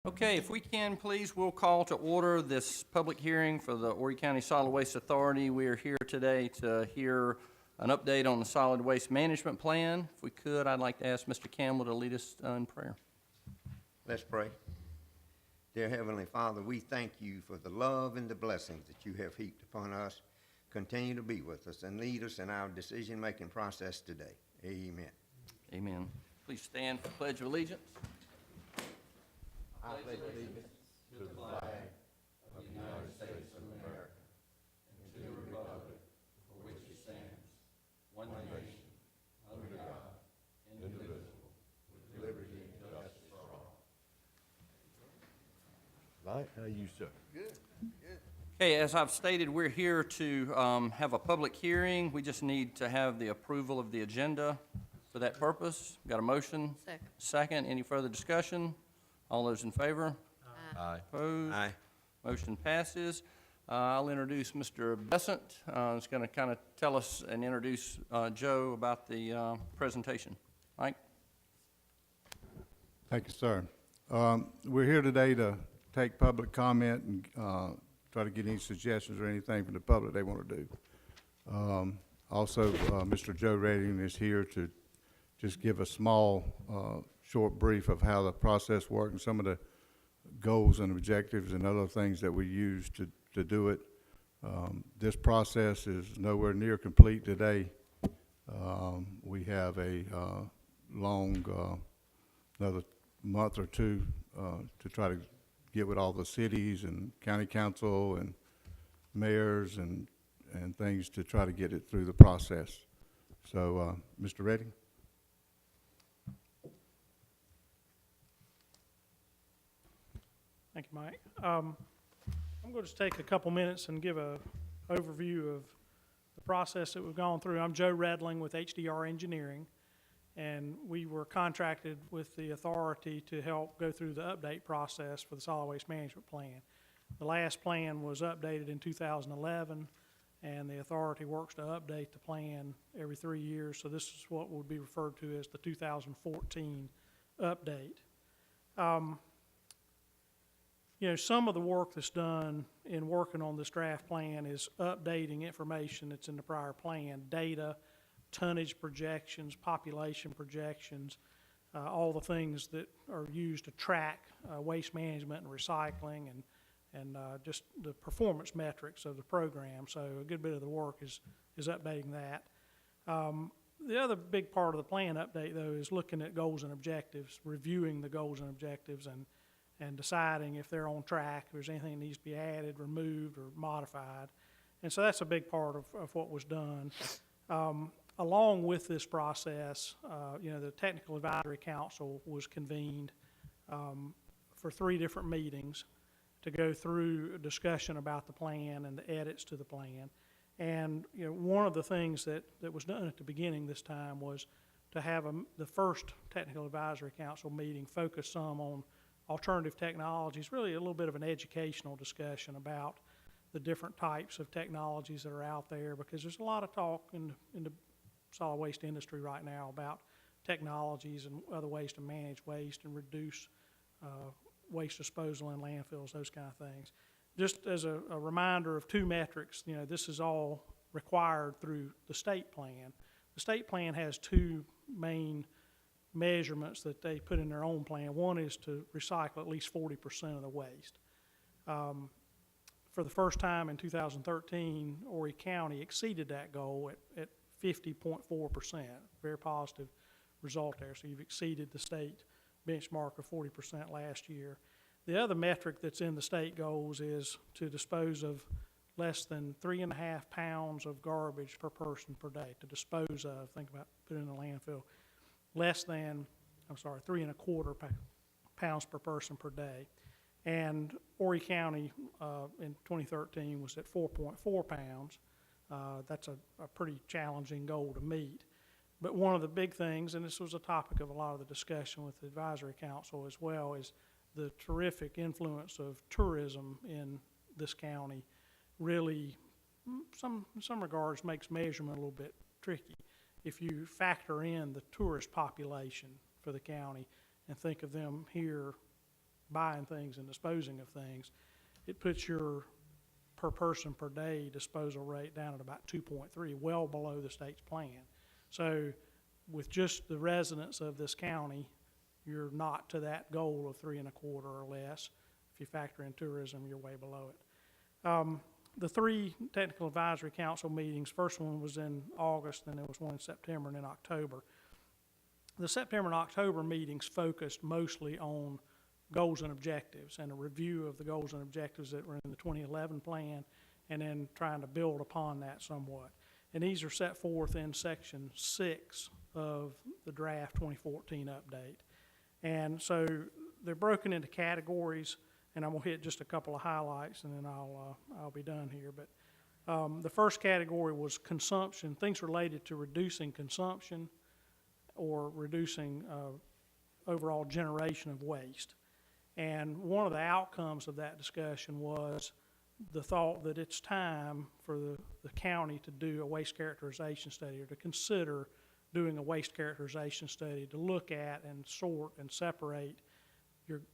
Okay, if we can, please, we'll call to order this public hearing for the Horry County Solid Waste Authority. We are here today to hear an update on the Solid Waste Management Plan. If we could, I'd like to ask Mr. Campbell to lead us in prayer. Let's pray. Dear Heavenly Father, we thank you for the love and the blessings that you have heaped upon us. Continue to be with us and lead us in our decision-making process today. Amen. Amen. Please stand for Pledge of Allegiance. I pledge allegiance to the flag of the United States of America and to the republic for which it stands, one nation, under God, indivisible, with liberty and justice for all. Right, how you, sir? Okay, as I've stated, we're here to have a public hearing. We just need to have the approval of the agenda for that purpose. Got a motion? Second. Second. Any further discussion? All those in favor? Aye. Opposed? Aye. Motion passes. I'll introduce Mr. Besant. He's going to kind of tell us and introduce Joe about the presentation. Mike? Thank you, sir. We're here today to take public comment and try to get any suggestions or anything from the public they want to do. Also, Mr. Joe Redding is here to just give a small, short brief of how the process works and some of the goals and objectives and other things that we use to do it. This process is nowhere near complete today. We have a long, another month or two to try to get with all the cities and county council and mayors and things to try to get it through the process. So, Mr. Redding? Thank you, Mike. I'm going to just take a couple minutes and give an overview of the process that we've gone through. I'm Joe Redling with HDR Engineering, and we were contracted with the authority to help go through the update process for the solid waste management plan. The last plan was updated in 2011, and the authority works to update the plan every 3 years, so this is what would be referred to as the 2014 update. You know, some of the work that's done in working on this draft plan is updating information that's in the prior plan, data, tonnage projections, population projections, all the things that are used to track waste management and recycling and just the performance metrics of the program. So a good bit of the work is updating that. The other big part of the plan update, though, is looking at goals and objectives, reviewing the goals and objectives and deciding if they're on track, if there's anything that needs to be added, removed, or modified. And so that's a big part of what was done. Along with this process, you know, the Technical Advisory Council was convened for 3 different meetings to go through a discussion about the plan and the edits to the plan. And, you know, one of the things that was done at the beginning this time was to have the first Technical Advisory Council meeting focus some on alternative technologies, really a little bit of an educational discussion about the different types of technologies that are out there, because there's a lot of talk in the solid waste industry right now about technologies and other ways to manage waste and reduce waste disposal in landfills, those kind of things. Just as a reminder of 2 metrics, you know, this is all required through the state plan. The state plan has 2 main measurements that they put in their own plan. One is to recycle at least 40% of the waste. For the first time in 2013, Horry County exceeded that goal at 50.4%. Very positive result there. So you've exceeded the state benchmark of 40% last year. The other metric that's in the state goals is to dispose of less than 3.5 pounds of garbage per person per day. To dispose of, think about putting in a landfill. Less than, 3.25 pounds per person per day. And Horry County in 2013 was at 4.4 pounds. That's a pretty challenging goal to meet. But one of the big things, and this was a topic of a lot of the discussion with the Advisory Council as well, is the terrific influence of tourism in this county really, in some regards, makes measurement a little bit tricky. If you factor in the tourist population for the county and think of them here buying things and disposing of things, it puts your per person per day disposal rate down at about 2.3, well below the state's plan. So with just the residents of this county, you're not to that goal of 3.25 or less. If you factor in tourism, you're way below it. The 3 technical advisory council meetings, first one was in August, then there was one in September and in October. The September and October meetings focused mostly on goals and objectives and a review of the goals and objectives that were in the 2011 plan, and then trying to build upon that somewhat. And these are set forth in section 6 of the draft 2014 update. And so they're broken into categories, and I'm gonna hit just a couple of highlights, and then I'll be done here. But the first category was consumption, things related to reducing consumption or reducing overall generation of waste. And one of the outcomes of that discussion was the thought that it's time for the county to do a waste characterization study, or to consider doing a waste characterization study to look at and sort and separate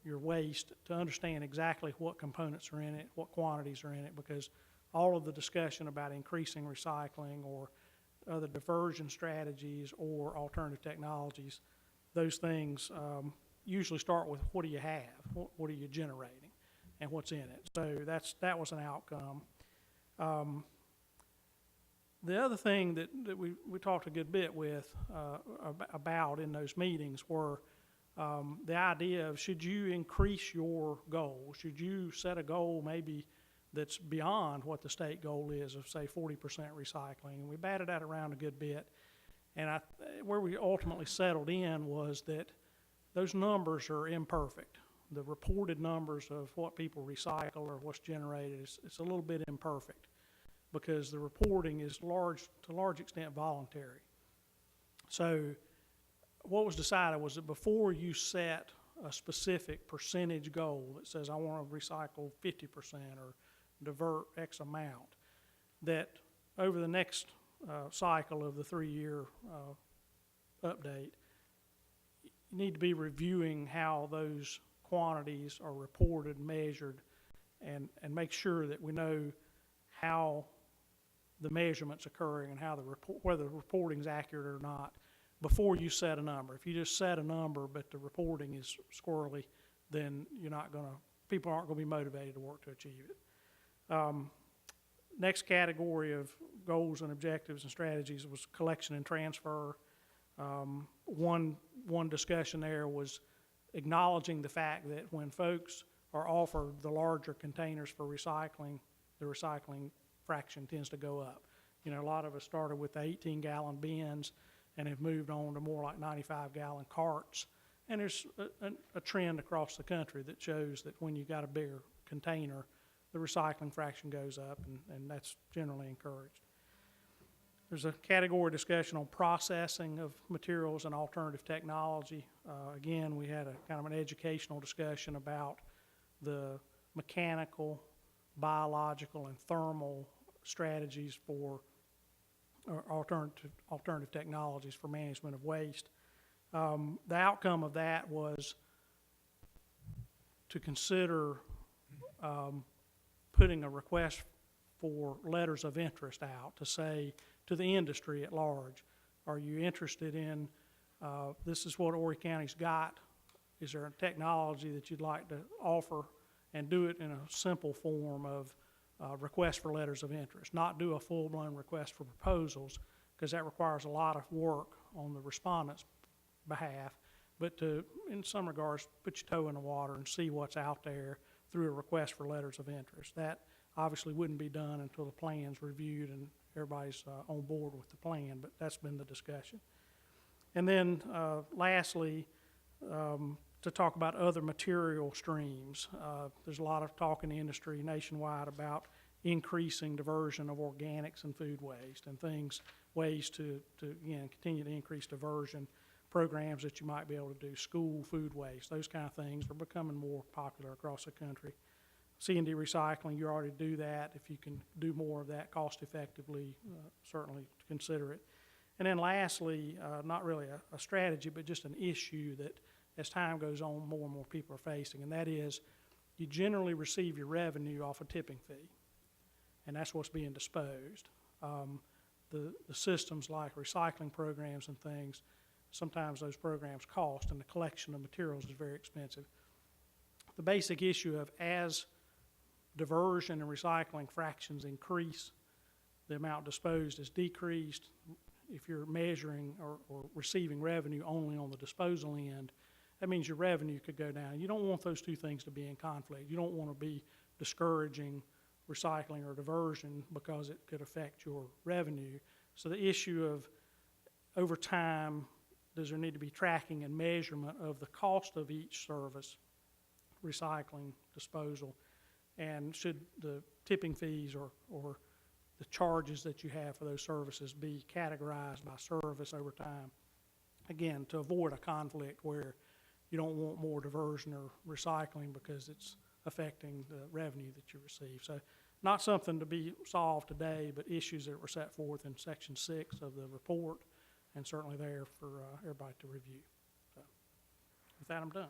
your waste, to understand exactly what components are in it, what quantities are in it, because all of the discussion about increasing recycling or other diversion strategies or alternative technologies, those things usually start with what do you have, what are you generating, and what's in it. So that was an outcome. The other thing that we talked a good bit with about in those meetings were the idea of, should you increase your goal? Should you set a goal maybe that's beyond what the state goal is of, say, 40% recycling? And we batted that around a good bit. And where we ultimately settled in was that those numbers are imperfect. The reported numbers of what people recycle or what's generated it's a little bit imperfect, because the reporting is to a large extent voluntary. So what was decided was that before you set a specific percentage goal that says I want to recycle 50% or divert X amount, that over the next cycle of the 3-year update, you need to be reviewing how those quantities are reported, measured, and make sure that we know how the measurement's occurring and how whether the reporting's accurate or not before you set a number. If you just set a number but the reporting is squirrely, then people aren't gonna be motivated to work to achieve it. Next category of goals and objectives and strategies was collection and transfer. One discussion there was acknowledging the fact that when folks are offered the larger containers for recycling, the recycling fraction tends to go up. You know, a lot of us started with the 18-gallon bins and have moved on to more like 95-gallon carts. And there's a trend across the country that shows that when you got a bigger container, the recycling fraction goes up, and that's generally encouraged. There's a category discussion on processing of materials and alternative technology. Again, we had a kind of an educational discussion about the mechanical, biological, and thermal strategies for alternative technologies for management of waste. The outcome of that was to consider putting a request for letters of interest out to say to the industry at large, are you interested in, this is what Horry County's got, is there a technology that you'd like to offer, and do it in a simple form of request for letters of interest, not do a full-blown request for proposals, because that requires a lot of work on the respondent's behalf, but to, in some regards, put your toe in the water and see what's out there through a request for letters of interest. That obviously wouldn't be done until the plan's reviewed and everybody's on board with the plan, but that's been the discussion. And then lastly, to talk about other material streams. There's a lot of talk in the industry nationwide about increasing diversion of organics and food waste and ways to again, continue to increase diversion, programs that you might be able to do, school food waste, those kind of things are becoming more popular across the country. C&D recycling, you already do that. If you can do more of that cost effectively, certainly consider it. And then lastly, not really a strategy, but just an issue that as time goes on, more and more people are facing, and that is you generally receive your revenue off a tipping fee, and that's what's being disposed. The systems like recycling programs and things, sometimes those programs cost, and the collection of materials is very expensive. The basic issue of as diversion and recycling fractions increase, the amount disposed is decreased. If you're measuring or receiving revenue only on the disposal end, that means your revenue could go down. You don't want those two things to be in conflict. You don't want to be discouraging recycling or diversion because it could affect your revenue. So the issue of, over time, does there need to be tracking and measurement of the cost of each service, recycling, disposal, and should the tipping fees or the charges that you have for those services be categorized by service over time? Again, to avoid a conflict where you don't want more diversion or recycling because it's affecting the revenue that you receive. So not something to be solved today, but issues that were set forth in section 6 of the report, and certainly there for everybody to review. So with that, I'm done.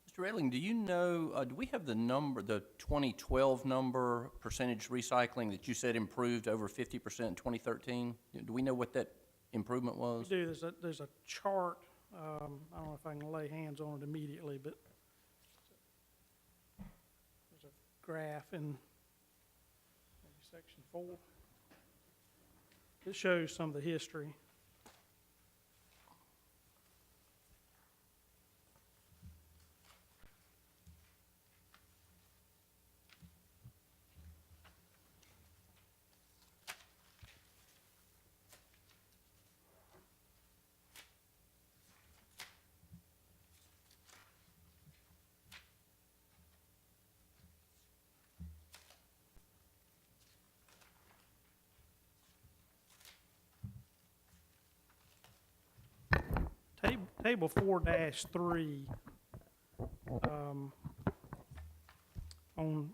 Mr. Redling, do you know, do we have the number, the 2012 number, percentage recycling that you said improved over 50% in 2013? Do we know what that improvement was? We do. There's a chart. I don't know if I can lay hands on it immediately, but there's a graph in maybe section 4. It shows some of the history. Table 4-3, on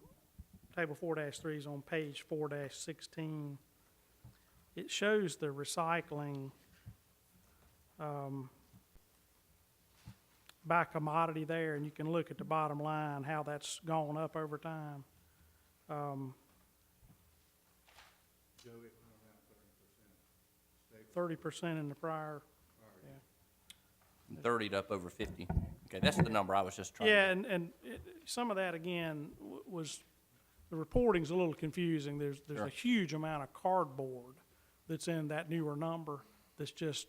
table 4-3 is on page 4-16. It shows the recycling by commodity there, and you can look at the bottom line, how that's gone up over time. 30% in the prior. 30 to up over 50. Okay, that's the number I was just trying Yeah, to. and some of that, again, was, the reporting's a little confusing. There's Sure. a huge amount of cardboard that's in that newer number that's just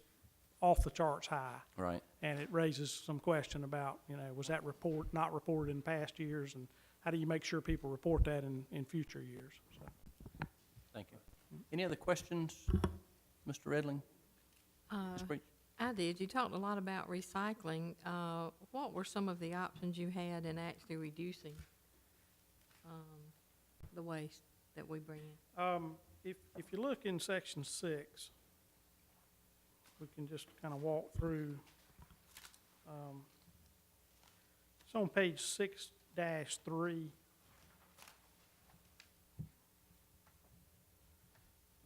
off the charts high. Right. And it raises some question about, was that report not reported in past years? And how do you make sure people report that in future years? So, Thank you. Any other questions, Mr. Redling? Ms. Breach? I did. You talked a lot about recycling. What were some of the options you had in actually reducing the waste that we bring in? if you look in section 6, we can just kind of walk through. It's on page 6-3.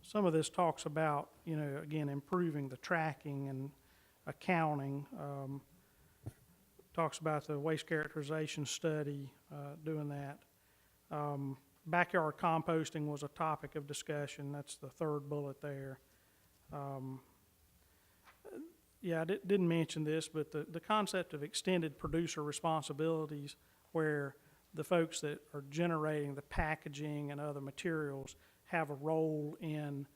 Some of this talks about, again, improving the tracking and accounting. Talks about the waste characterization study, doing that. Backyard composting was a topic of discussion. That's the third bullet there. Yeah, I didn't mention this, but the concept of extended producer responsibilities, where the folks that are generating the packaging and other materials have a role in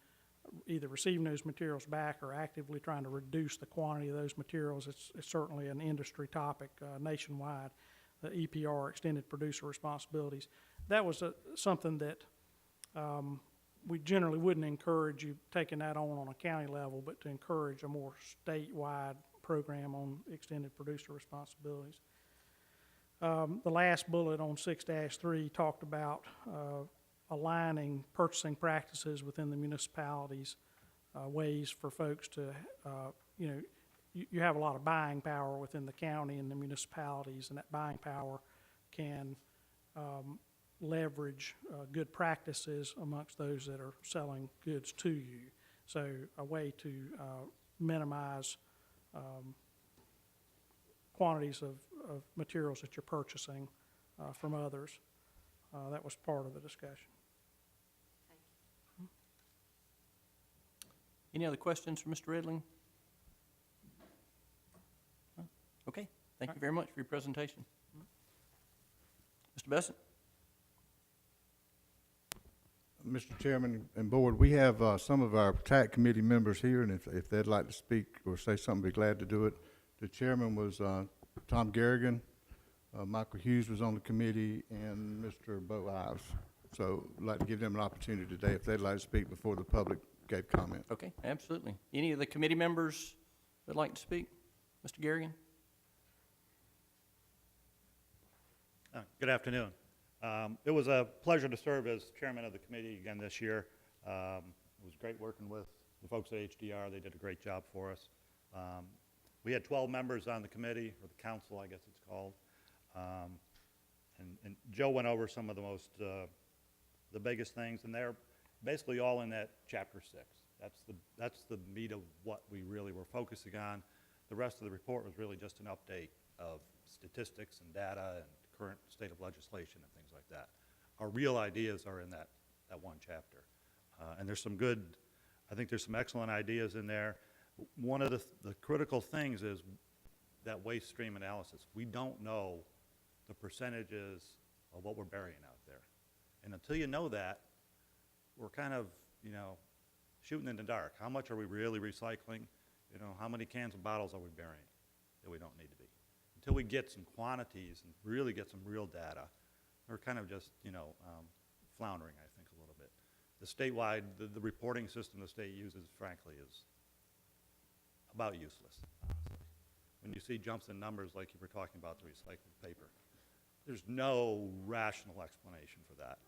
either receiving those materials back or actively trying to reduce the quantity of those materials. It's certainly an industry topic nationwide, the EPR, extended producer responsibilities. That was something that we generally wouldn't encourage you taking that on a county level, but to encourage a more statewide program on extended producer responsibilities. The last bullet on 6-3 talked about aligning purchasing practices within the municipalities, ways for folks to, you have a lot of buying power within the county and the municipalities, and that buying power can leverage good practices amongst those that are selling goods to you. So a way to minimize quantities of materials that you're purchasing from others. That was part of the discussion. Any other questions for Mr. Redling? No? Okay, thank you very much for your presentation. Mr. Bessett? Mr. Chairman and Board, we have some of our TAC committee members here, and if they'd like to speak or say something, be glad to do it. The chairman was Tom Garrigan, Michael Hughes was on the committee, and Mr. Bo Ives. So I'd like to give them an opportunity today if they'd like to speak before the public gave comment. Okay, absolutely. Any of the committee members would like to speak? Mr. Garrigan? Good afternoon. It was a pleasure to serve as chairman of the committee again this year. It was great working with the folks at HDR. They did a great job for us. We had 12 members on the committee, or the council, I guess it's called. And Joe went over some of the most, the biggest things, and they're basically all in that chapter 6. That's the meat of what we really were focusing on. The rest of the report was really just an update of statistics and data and current state of legislation and things like that. Our real ideas are in that one chapter. And there's some good, I think there's some excellent ideas in there. One of the critical things is that waste stream analysis. We don't know the percentages of what we're burying out there. And until you know that, we're kind of, you know, shooting in the dark. How much are we really recycling? You know, how many cans and bottles are we burying that we don't need to be? Until we get some quantities and really get some real data, we're kind of just, you know, floundering, I think, a little bit. The statewide, the reporting system the state uses, frankly, is about useless, honestly. When you see jumps in numbers like you were talking about the recycled paper, there's no rational explanation for that.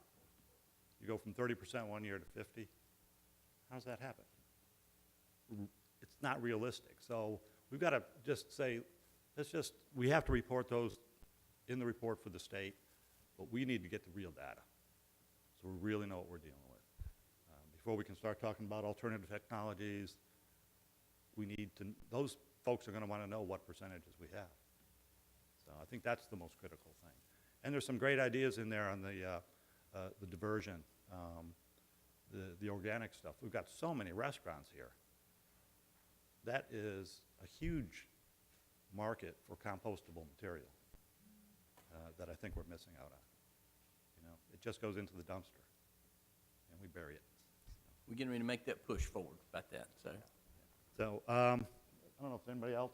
You go from 30% one year to 50. How does that happen? It's not realistic. So we've got to just say, we have to report those in the report for the state, but we need to get the real data so we really know what we're dealing with. Before we can start talking about alternative technologies, we need to, those folks are going to want to know what percentages we have. So I think that's the most critical thing. And there's some great ideas in there on the diversion, the organic stuff. We've got so many restaurants here. That is a huge market for compostable material that I think we're missing out on. You know, it just goes into the dumpster, and we bury it. We're getting ready to make that push forward about that, so. So I don't know if anybody else.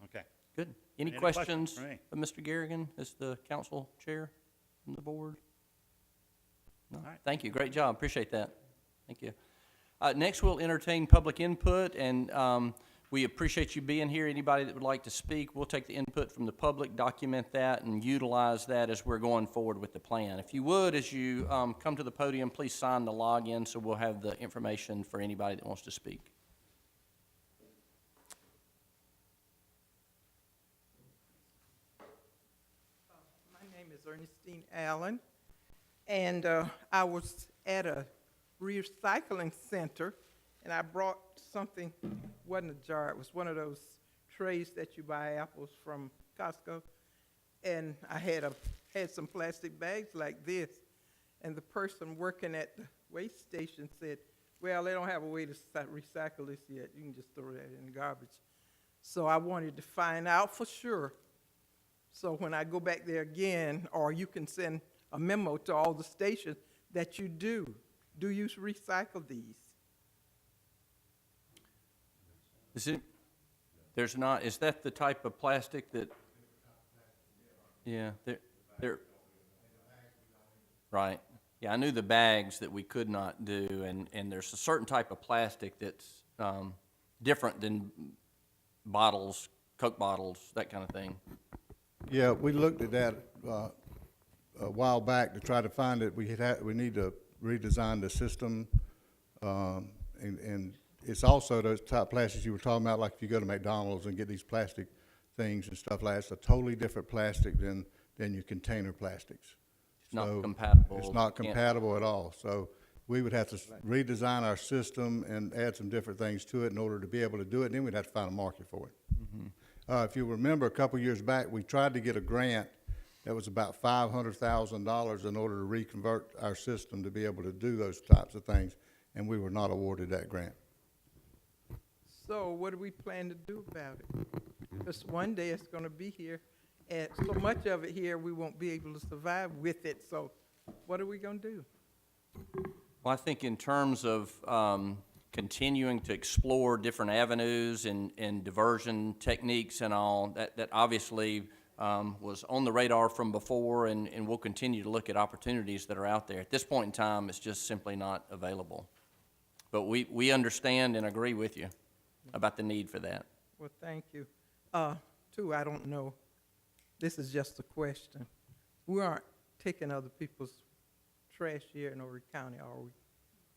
Okay. Good. Any Any questions questions for me? of Mr. Garrigan as the council chair from the board? No? All right. Thank you. Great job. Appreciate that. Thank you. Next, we'll entertain public input, and we appreciate you being here. Anybody that would like to speak, we'll take the input from the public, document that, and utilize that as we're going forward with the plan. If you would, as you come to the podium, please sign the login so we'll have the information for anybody that wants to speak. My name is Ernestine Allen, and I was at a recycling center, and I brought something, wasn't a jar, it was one of those trays that you buy apples from Costco, and I had some plastic bags like this, and the person working at the waste station said, well, they don't have a way to recycle this yet, you can just throw that in the garbage. So I wanted to find out for sure. So when I go back there again, or you can send a memo to all the stations that you do you recycle these? Is it, there's not, is that the type of plastic that? Yeah, they're, right. Yeah, I knew the bags that we could not do, and there's a certain type of plastic that's different than bottles, Coke bottles, that kind of thing. Yeah, we looked at that a while back to try to find it. We need to redesign the system, and it's also those type plastics you were talking about, like if you go to McDonald's and get these plastic things and stuff like that. It's a totally different plastic than your container plastics. It's not So compatible. It's not Can't- compatible at all. So we would have to redesign our system and add some different things to it in order to be able to do it, and then we'd have to find a market for it. If you remember, a couple years back, we tried to get a grant that was about $500,000 in order to reconvert our system to be able to do those types of things, and we were not awarded that grant. So what do we plan to do about it? Because one day it's gonna be here, and so much of it here, we won't be able to survive with it, so what are we gonna do? Well, I think in terms of continuing to explore different avenues and diversion techniques and all, that obviously was on the radar from before, and we'll continue to look at opportunities that are out there. At this point in time, it's just simply not available. But we understand and agree with you about the need for that. Well, thank you. Two, I don't know. This is just a question. We aren't taking other people's trash here in Horry County, are we?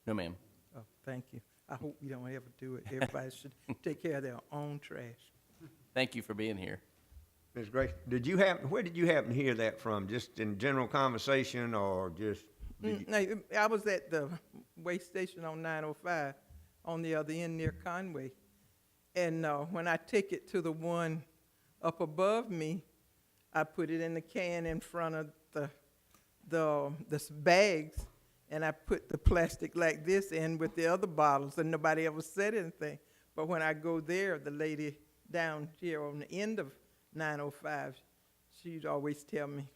No, ma'am. Oh, thank you. I hope we don't ever do it. Everybody should take care of their own trash. Thank you for being here. Ms. Grace, where did you happen to hear that from? Just in general conversation or just? I was at the waste station on 905 on the other end near Conway. And when I take it to the one up above me, I put it in the can in front of the bags, and I put the plastic like this in with the other bottles, and nobody ever said anything. But when I go there, the lady down here on the end of 905, she'd always tell me,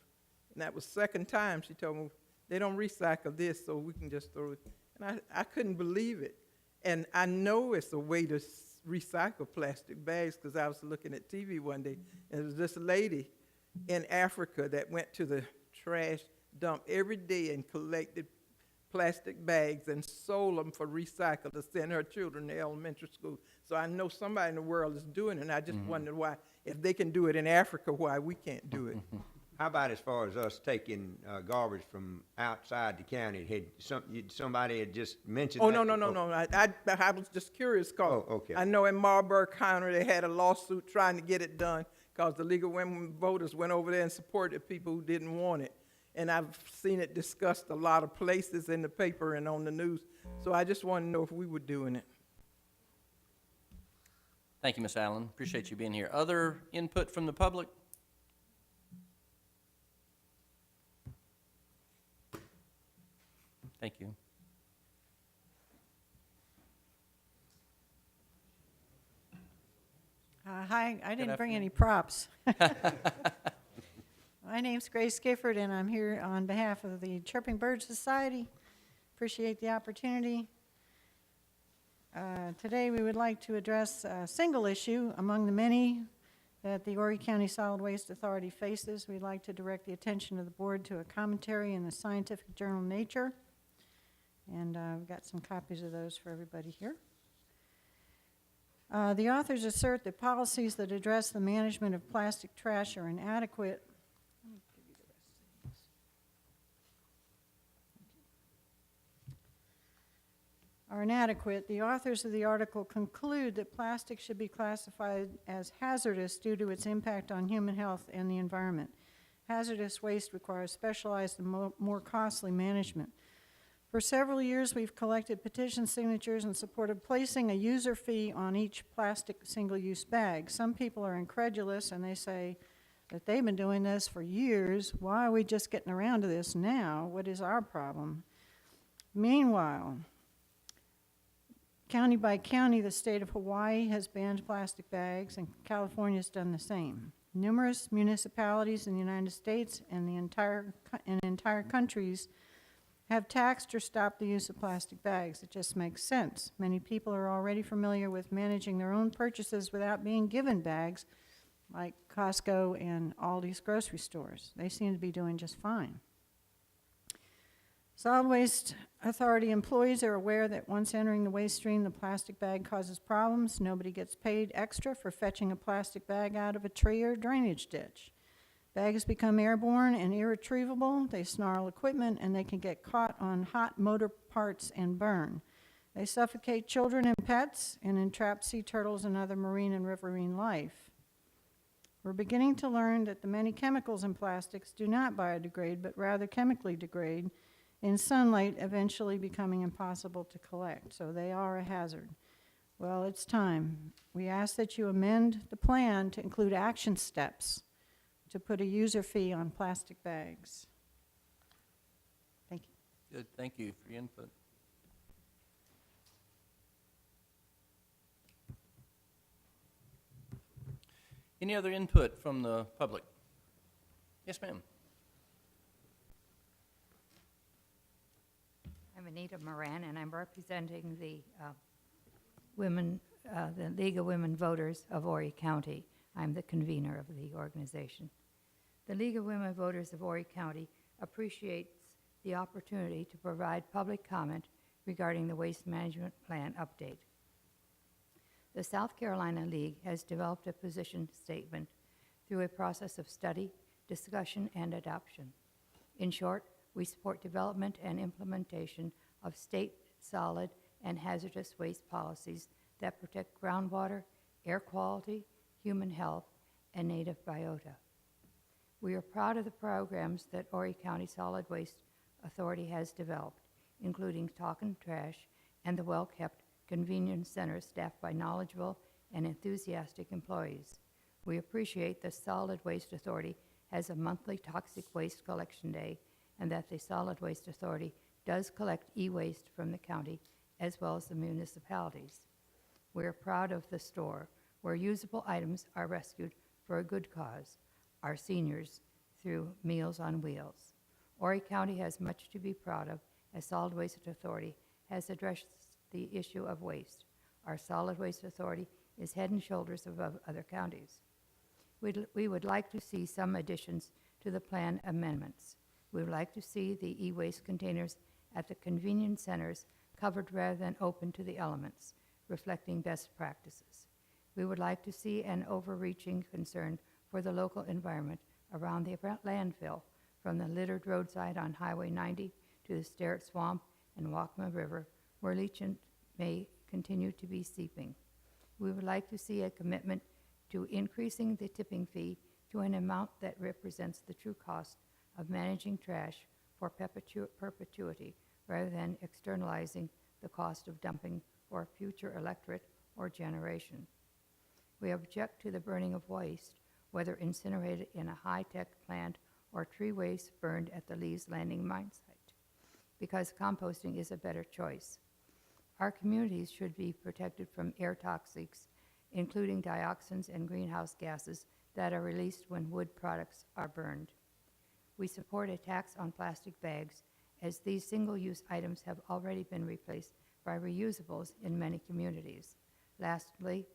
and that was second time she told me, they don't recycle this, so we can just throw it. And I couldn't believe it. And I know it's a way to recycle plastic bags, because I was looking at TV one day, and there was this lady in Africa that went to the trash dump every day and collected plastic bags and sold them for recycle to send her children to elementary school. So I know somebody in the world is doing it, and I just wondered why, if they can do it in Africa, why we can't do it. How about as far as us taking garbage from outside the county? Somebody had just mentioned Oh, that. no. I was just curious, because Oh, okay. I know in Marlboro County they had a lawsuit trying to get it done, because the League of Women Voters went over there and supported people who didn't want it. And I've seen it discussed a lot of places in the paper and on the news. So I just want to know if we were doing it. Thank you, Ms. Allen. Appreciate you being here. Other input from the public? Thank you. Hi, I didn't bring afternoon. any props. My name's Grace Gifford, and I'm here on behalf of the Chirping Bird Society. Appreciate the opportunity. Today, we would like to address a single issue among the many that the Horry County Solid Waste Authority faces. We'd like to direct the attention of the board to a commentary in the scientific journal Nature. And we've got some copies of those for everybody here. The authors assert that policies that address the management of plastic trash are inadequate. Let me give you the rest of these. Are inadequate. The authors of the article conclude that plastic should be classified as hazardous due to its impact on human health and the environment. Hazardous waste requires specialized and more costly management. For several years, we've collected petition signatures in support of placing a user fee on each plastic single-use bag. Some people are incredulous, and they say that they've been doing this for years. Why are we just getting around to this now? What is our problem? Meanwhile, county by county, the state of Hawaii has banned plastic bags, and California's done the same. Numerous municipalities in the United States and entire countries have taxed or stopped the use of plastic bags. It just makes sense. Many people are already familiar with managing their own purchases without being given bags, like Costco and Aldi's grocery stores. They seem to be doing just fine. Solid Waste Authority employees are aware that once entering the waste stream, the plastic bag causes problems. Nobody gets paid extra for fetching a plastic bag out of a tree or drainage ditch. Bags become airborne and irretrievable. They snarl equipment, and they can get caught on hot motor parts and burn. They suffocate children and pets and entrap sea turtles and other marine and riverine life. We're beginning to learn that the many chemicals in plastics do not biodegrade, but rather chemically degrade, in sunlight, eventually becoming impossible to collect. So they are a hazard. Well, it's time. We ask that you amend the plan to include action steps to put a user fee on plastic bags. Thank you. Good, thank you for your input. Any other input from the public? Yes, ma'am. I'm Anita Moran, and I'm representing the the League of Women Voters of Horry County. I'm the convener of the organization. The League of Women Voters of Horry County appreciates the opportunity to provide public comment regarding the Waste Management Plan update. The South Carolina League has developed a position statement through a process of study, discussion, and adoption. In short, we support development and implementation of state solid and hazardous waste policies that protect groundwater, air quality, human health, and native biota. We are proud of the programs that Horry County Solid Waste Authority has developed, including Talk and Trash and the well-kept convenience center staffed by knowledgeable and enthusiastic employees. We appreciate the Solid Waste Authority has a monthly toxic waste collection day, and that the Solid Waste Authority does collect e-waste from the county as well as the municipalities. We are proud of the store, where usable items are rescued for a good cause, our seniors, through Meals on Wheels. Horry County has much to be proud of, as Solid Waste Authority has addressed the issue of waste. Our Solid Waste Authority is head and shoulders above other counties. We would like to see some additions to the plan amendments. We would like to see the e-waste containers at the convenience centers covered rather than open to the elements, reflecting best practices. We would like to see an overreaching concern for the local environment around the landfill, from the littered roadside on Highway 90 to the Sterrett Swamp and Waccamaw River, where leachant may continue to be seeping. We would like to see a commitment to increasing the tipping fee to an amount that represents the true cost of managing trash for perpetuity, rather than externalizing the cost of dumping for a future electorate or generation. We object to the burning of waste, whether incinerated in a high-tech plant or tree waste burned at the Lee's Landing mine site, because composting is a better choice. Our communities should be protected from air toxics, including dioxins and greenhouse gases that are released when wood products are burned. We support a tax on plastic bags, as these single-use items have already been replaced by reusables in many communities. Lastly,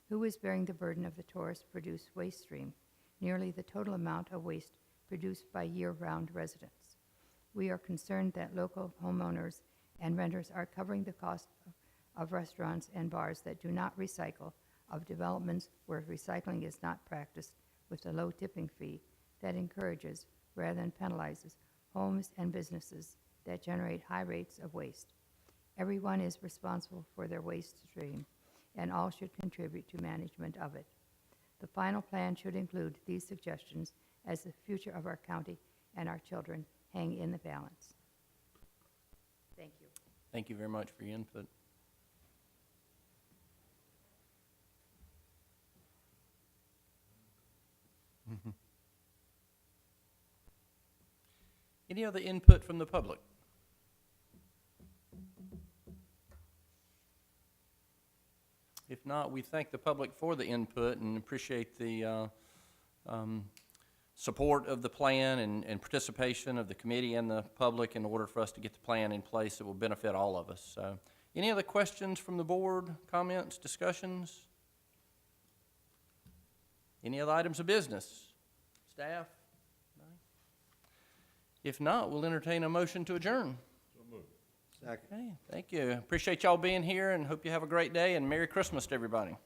who is bearing the burden of the tourist-produced waste stream, nearly the total amount of waste produced by year-round residents? We are concerned that local homeowners and renters are covering the cost of restaurants and bars that do not recycle, of developments where recycling is not practiced with a low tipping fee that encourages rather than penalizes homes and businesses that generate high rates of waste. Everyone is responsible for their waste stream, and all should contribute to management of it. The final plan should include these suggestions, as the future of our county and our children hang in the balance. Thank you. Thank you very much for your input. Any other input from the public? If not, we thank the public for the input and appreciate the support of the plan and participation of the committee and the public in order for us to get the plan in place that will benefit all of us. So, any other questions from the board, comments, discussions? Any other items of business? Staff? No? If not, we'll entertain a motion to adjourn. Second. Okay, thank you. Appreciate y'all being here and hope you have a great day, and Merry Christmas to everybody.